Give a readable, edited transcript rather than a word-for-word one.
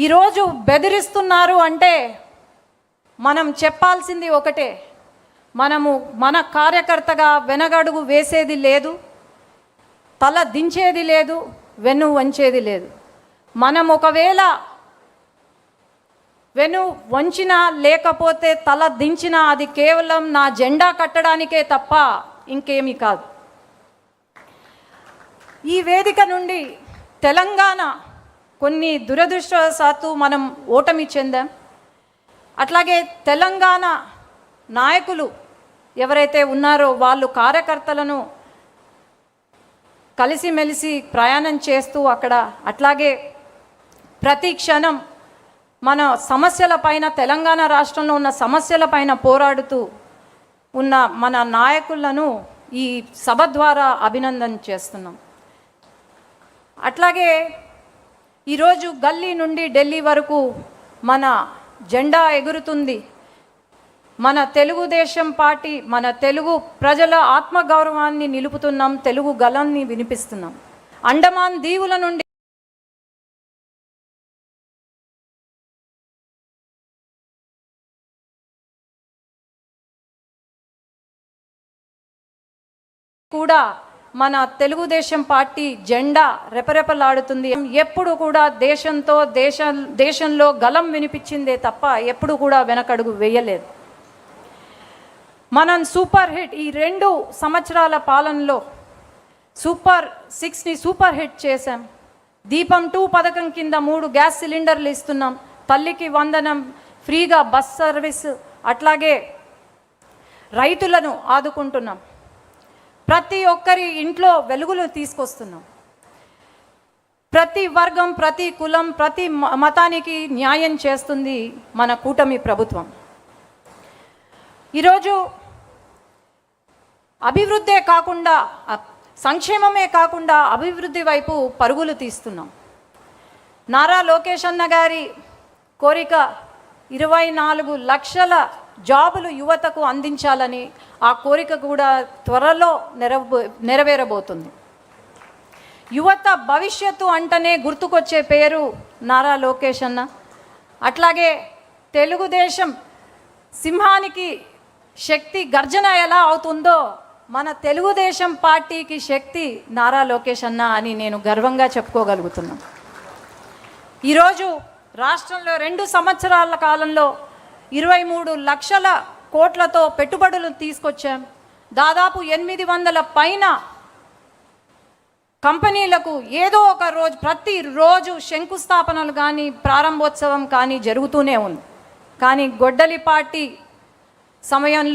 ఈరోజు బెదిరిస్తున్నారు అంటే మనం చెప్పాల్సింది ఒకటే, మనము మన కార్యకర్తగా వెనగడుగు వేసేది లేదు, తల దించేది లేదు, వెన్ను వంచేది లేదు. మనం ఒకవేళ వెను వంచినా లేకపోతే తల దించినా అది కేవలం నా జెండా కట్టడానికే తప్ప ఇంకేమీ కాదు. ఈ వేదిక నుండి తెలంగాణ కొన్ని దురదృష్టవశాత్తు మనం ఓటమి చెందాం. అట్లాగే తెలంగాణ నాయకులు ఎవరైతే ఉన్నారో వాళ్ళు కార్యకర్తలను కలిసిమెలిసి ప్రయాణం చేస్తూ అక్కడ అట్లాగే ప్రతి క్షణం మన సమస్యలపైన, తెలంగాణ రాష్ట్రంలో ఉన్న సమస్యలపైన పోరాడుతూ ఉన్న మన నాయకులను ఈ సభ ద్వారా అభినందన చేస్తున్నాం. అట్లాగే ఈరోజు గల్లీ నుండి ఢిల్లీ వరకు మన జెండా ఎగురుతుంది. మన తెలుగుదేశం పార్టీ, మన తెలుగు ప్రజల ఆత్మగౌరవాన్ని నిలుపుతున్నాం, తెలుగు గళాన్ని వినిపిస్తున్నాం. అండమాన్ దీవుల నుండి కూడా మన తెలుగుదేశం పార్టీ జెండా రెపరెపలాడుతుంది. ఎప్పుడు కూడా దేశంలో గలం వినిపించిందే తప్ప ఎప్పుడు కూడా వెనకడుగు వేయలేదు. మనం సూపర్ హిట్, ఈ 2 సంవత్సరాల పాలనలో సూపర్ 6ని సూపర్ హిట్ చేశాం. దీపం 2 పథకం కింద 3 గ్యాస్ సిలిండర్లు ఇస్తున్నాం. తల్లికి వందనం, ఫ్రీగా బస్ సర్వీస్, అట్లాగే రైతులను ఆదుకుంటున్నాం. ప్రతి ఒక్కరి ఇంట్లో వెలుగులు తీసుకొస్తున్నాం. ప్రతి వర్గం, ప్రతి కులం, ప్రతి మతానికి న్యాయం చేస్తుంది మన కూటమి ప్రభుత్వం. ఈరోజు అభివృద్ధే కాకుండా, సంక్షేమమే కాకుండా అభివృద్ధి వైపు పరుగులు తీస్తున్నాం. నారా లోకేష్ అన్న గారి కోరిక 24 లక్షల జాబులు యువతకు అందించాలని, ఆ కోరిక కూడా త్వరలో నెరవేరబోతుంది. యువత భవిష్యత్తు అంటనే గుర్తుకొచ్చే పేరు నారా లోకేష్ అన్న. అట్లాగే తెలుగుదేశం సింహానికి శక్తి గర్జన ఎలా అవుతుందో మన తెలుగుదేశం పార్టీకి శక్తి నారా లోకేష్ అన్న అని నేను గర్వంగా చెప్పుకోగలుగుతున్నాను. ఈరోజు రాష్ట్రంలో 2 సంవత్సరాల కాలంలో 23 లక్షల కోట్లతో పెట్టుబడులు తీసుకొచ్చాం. దాదాపు 800 పైన కంపెనీలకు ఏదో ఒక రోజు, ప్రతిరోజు శంకుస్థాపనలు కానీ ప్రారంభోత్సవం కానీ జరుగుతూనే ఉంది. కానీ గొడ్డలి పార్టీ సమయంలో